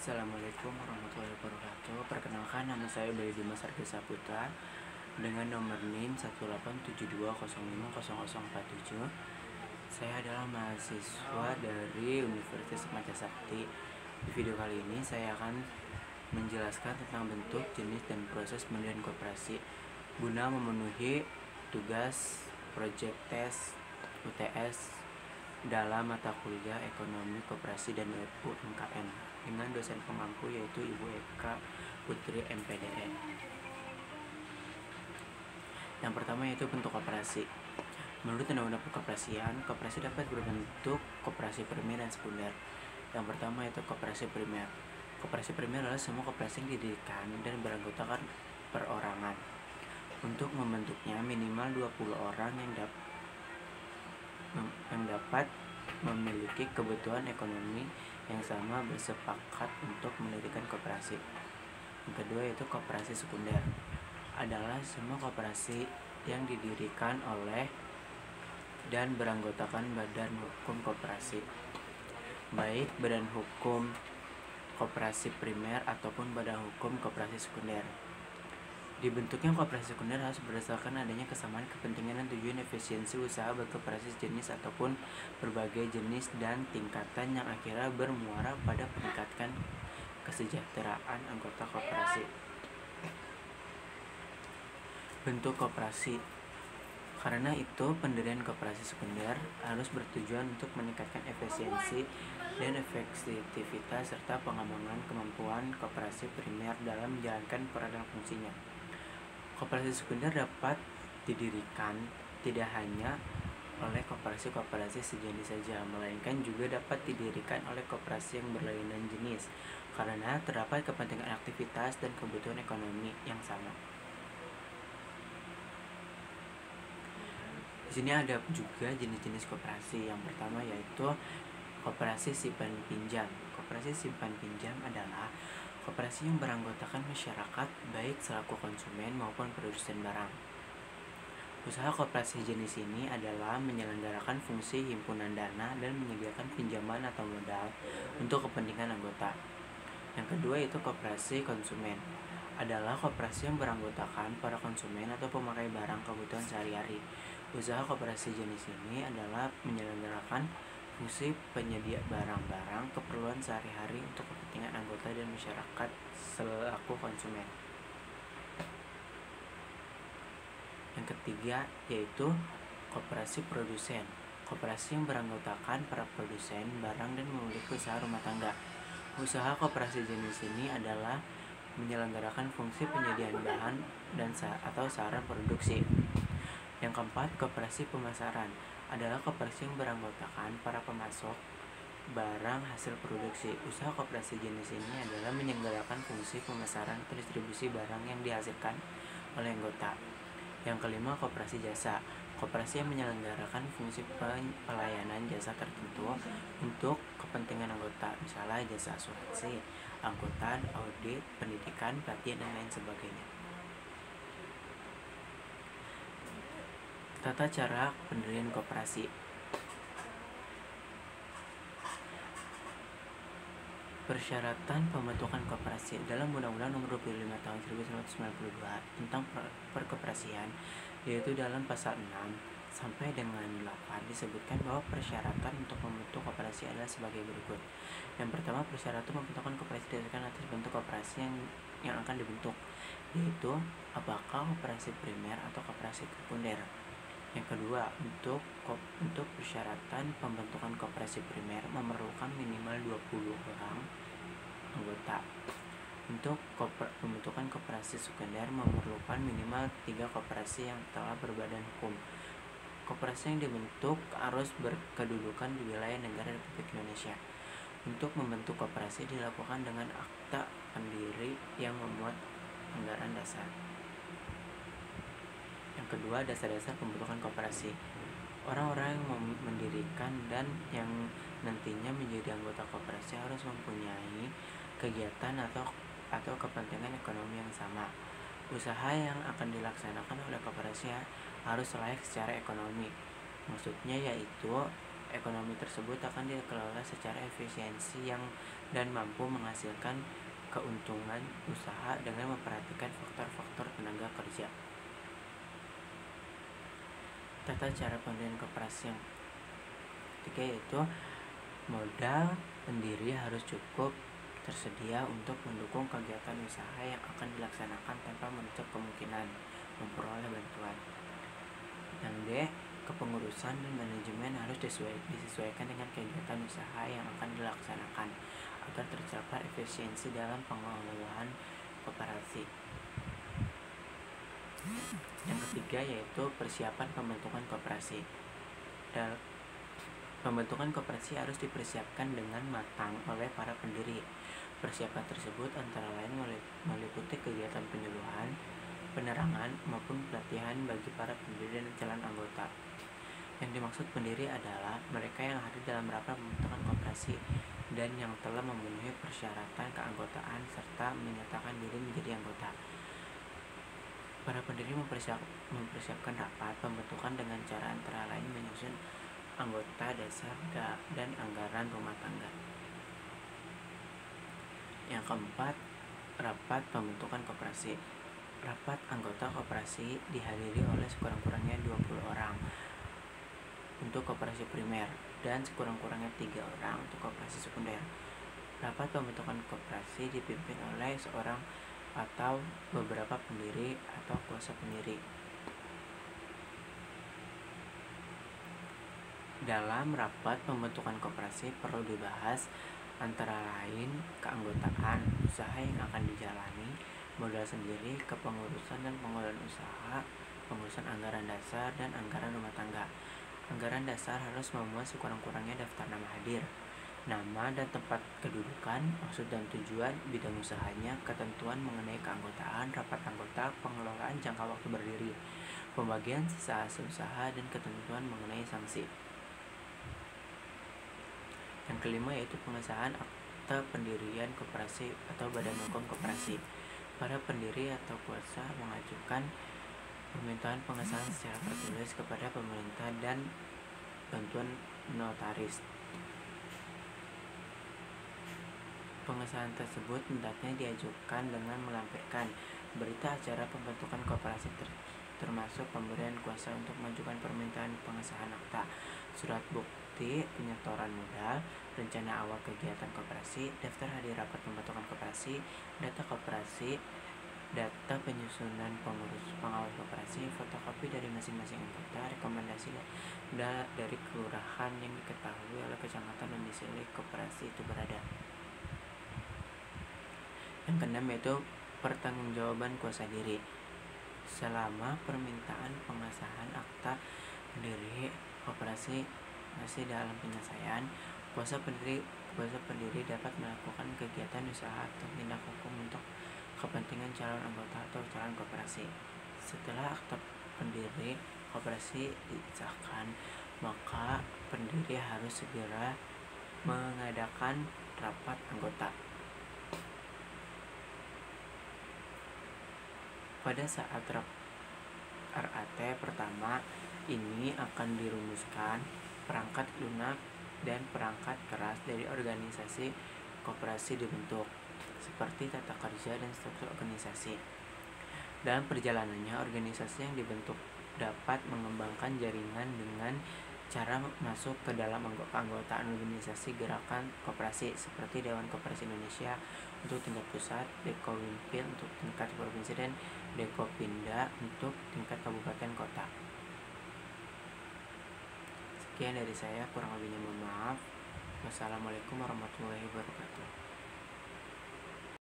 Assalamualaikum warahmatullahi wabarakatuh. Perkenalkan, nama saya Bayu Dimas Arga Saputra dengan nomor NIM 18720500047. Saya adalah mahasiswa dari Universitas Mata Sakti. Di video kali ini saya akan menjelaskan tentang bentuk, jenis, dan proses pendirian koperasi guna memenuhi tugas project test UTS dalam mata kuliah Ekonomi Koperasi dan UMKM dengan dosen pemangku yaitu Ibu Eka Putri MPDN. Yang pertama yaitu bentuk koperasi. Menurut Undang-Undang Perkoperasian, koperasi dapat berbentuk koperasi primer dan sekunder. Yang pertama yaitu koperasi primer. Koperasi primer adalah semua koperasi yang didirikan dan beranggotakan perorangan. Untuk membentuknya minimal 20 orang yang dapat memiliki kebutuhan ekonomi yang sama bersepakat untuk mendirikan koperasi. Yang kedua yaitu koperasi sekunder, adalah semua koperasi yang didirikan oleh dan beranggotakan badan hukum koperasi, baik badan hukum koperasi primer ataupun badan hukum koperasi sekunder. Dibentuknya koperasi sekunder harus berdasarkan adanya kesamaan kepentingan dan tujuan efisiensi usaha berkoperasi jenis ataupun berbagai jenis dan tingkatan yang akhirnya bermuara pada peningkatan kesejahteraan anggota koperasi. Bentuk koperasi. Karena itu, pendirian koperasi sekunder harus bertujuan untuk meningkatkan efisiensi dan efektivitas serta pengembangan kemampuan koperasi primer dalam menjalankan peran dan fungsinya. Koperasi sekunder dapat didirikan tidak hanya oleh koperasi-koperasi sejenis saja, melainkan juga dapat didirikan oleh koperasi yang berlainan jenis karena terdapat kepentingan aktivitas dan kebutuhan ekonomi yang sama. Di sini ada juga jenis-jenis koperasi. Yang pertama yaitu koperasi simpan pinjam. Koperasi simpan pinjam adalah koperasi yang beranggotakan masyarakat baik selaku konsumen maupun produsen barang. Usaha koperasi jenis ini adalah menyelenggarakan fungsi himpunan dana dan menyediakan pinjaman atau modal untuk kepentingan anggota. Yang kedua yaitu koperasi konsumen, adalah koperasi yang beranggotakan para konsumen atau pemakai barang kebutuhan sehari-hari. Usaha koperasi jenis ini adalah menyelenggarakan fungsi penyedia barang-barang keperluan sehari-hari untuk kepentingan anggota dan masyarakat selaku konsumen. Yang ketiga yaitu koperasi produsen, koperasi yang beranggotakan para produsen barang dan memiliki usaha rumah tangga. Usaha koperasi jenis ini adalah menyelenggarakan fungsi penyediaan bahan dan atau sarana produksi. Yang keempat, koperasi pemasaran, adalah koperasi yang beranggotakan para pemasok barang hasil produksi. Usaha koperasi jenis ini adalah menyelenggarakan fungsi pemasaran atau distribusi barang yang dihasilkan oleh anggota. Yang kelima, koperasi jasa, koperasi yang menyelenggarakan fungsi pelayanan jasa tertentu untuk kepentingan anggota, misalnya jasa asuransi, angkutan, audit, pendidikan, pelatihan, dan lain sebagainya. Tata cara pendirian koperasi. Persyaratan pembentukan koperasi dalam Undang-Undang Nomor 25 Tahun 1992 tentang perkoperasian, yaitu dalam pasal 6 sampai dengan 8 disebutkan bahwa persyaratan untuk membentuk koperasi adalah sebagai berikut. Yang pertama, persyaratan pembentukan koperasi didasarkan atas bentuk koperasi yang akan dibentuk, yaitu apakah koperasi primer atau koperasi sekunder. Yang kedua, untuk persyaratan pembentukan koperasi primer memerlukan minimal 20 orang anggota. Untuk pembentukan koperasi sekunder memerlukan minimal 3 koperasi yang telah berbadan hukum. Koperasi yang dibentuk harus berkedudukan di wilayah negara Republik Indonesia. Untuk membentuk koperasi dilakukan dengan akta pendiri yang memuat anggaran dasar. Yang kedua, dasar-dasar pembentukan koperasi. Orang-orang yang mendirikan dan yang nantinya menjadi anggota koperasi harus mempunyai kegiatan atau kepentingan ekonomi yang sama. Usaha yang akan dilaksanakan oleh koperasi harus layak secara ekonomi. Maksudnya yaitu Ekonomi tersebut akan dikelola secara efisiensi dan mampu menghasilkan keuntungan usaha dengan memperhatikan faktor-faktor tenaga kerja. Tata cara pendirian koperasi yang ketiga yaitu modal pendiri harus cukup tersedia untuk mendukung kegiatan usaha yang akan dilaksanakan tanpa menutup kemungkinan memperoleh bantuan. Yang D, kepengurusan dan manajemen harus disesuaikan dengan kegiatan usaha yang akan dilaksanakan agar tercapai efisiensi dalam pengelolaan koperasi. Yang ketiga yaitu persiapan pembentukan koperasi. Pembentukan koperasi harus dipersiapkan dengan matang oleh para pendiri. Persiapan tersebut antara lain meliputi kegiatan penyuluhan, penerangan, maupun pelatihan bagi para pendiri dan calon anggota. Yang dimaksud pendiri adalah mereka yang hadir dalam rapat pembentukan koperasi dan yang telah memenuhi persyaratan keanggotaan serta menyatakan diri menjadi anggota. Para pendiri mempersiapkan rapat pembentukan dengan cara antara lain menyusun anggota dasar dan anggaran rumah tangga. Yang keempat, rapat pembentukan koperasi. Rapat anggota koperasi dihadiri oleh sekurang-kurangnya 20 orang untuk koperasi primer dan sekurang-kurangnya 3 orang untuk koperasi sekunder. Rapat pembentukan koperasi dipimpin oleh seorang atau beberapa pendiri atau kuasa pendiri. Dalam rapat pembentukan koperasi perlu dibahas antara lain keanggotaan, usaha yang akan dijalani, modal sendiri, kepengurusan dan pengelolaan usaha, pengurusan anggaran dasar dan anggaran rumah tangga. Anggaran dasar harus memuat sekurang-kurangnya daftar nama hadir, nama dan tempat kedudukan, maksud dan tujuan, bidang usahanya, ketentuan mengenai keanggotaan, rapat anggota, pengelolaan jangka waktu berdiri, pembagian sisa hasil usaha, dan ketentuan mengenai sanksi. Yang kelima yaitu pengesahan akta pendirian koperasi atau badan hukum koperasi. Para pendiri atau kuasa mengajukan permintaan pengesahan secara tertulis kepada pemerintah dan bantuan notaris. Pengesahan tersebut hendaknya diajukan dengan melampirkan berita acara pembentukan koperasi termasuk pemberian kuasa untuk mengajukan permintaan pengesahan akta, surat bukti penyetoran modal, rencana awal kegiatan koperasi, daftar hadir rapat pembentukan koperasi, data koperasi, data penyusunan pengawas koperasi, fotokopi dari masing-masing anggota, rekomendasi dari kelurahan yang diketahui oleh kecamatan domisili koperasi itu berada. Yang keenam yaitu pertanggungjawaban kuasa diri. Selama permintaan pengesahan akta pendiri koperasi masih dalam penyelesaian, kuasa pendiri dapat melakukan kegiatan usaha atau tindak hukum untuk kepentingan calon anggota atau calon koperasi. Setelah akta pendiri koperasi disahkan, maka pendiri harus segera mengadakan rapat anggota. Pada saat RAT pertama ini akan dirumuskan perangkat lunak dan perangkat keras dari organisasi koperasi dibentuk, seperti tata kerja dan struktur organisasi. Dalam perjalanannya, organisasi yang dibentuk dapat mengembangkan jaringan dengan cara masuk ke dalam keanggotaan organisasi gerakan koperasi seperti Dewan Koperasi Indonesia untuk tingkat pusat, Dekowimpil untuk tingkat provinsi, dan Dekopinda untuk tingkat kabupaten kota. Sekian dari saya, kurang lebihnya mohon maaf. Wassalamualaikum warahmatullahi wabarakatuh.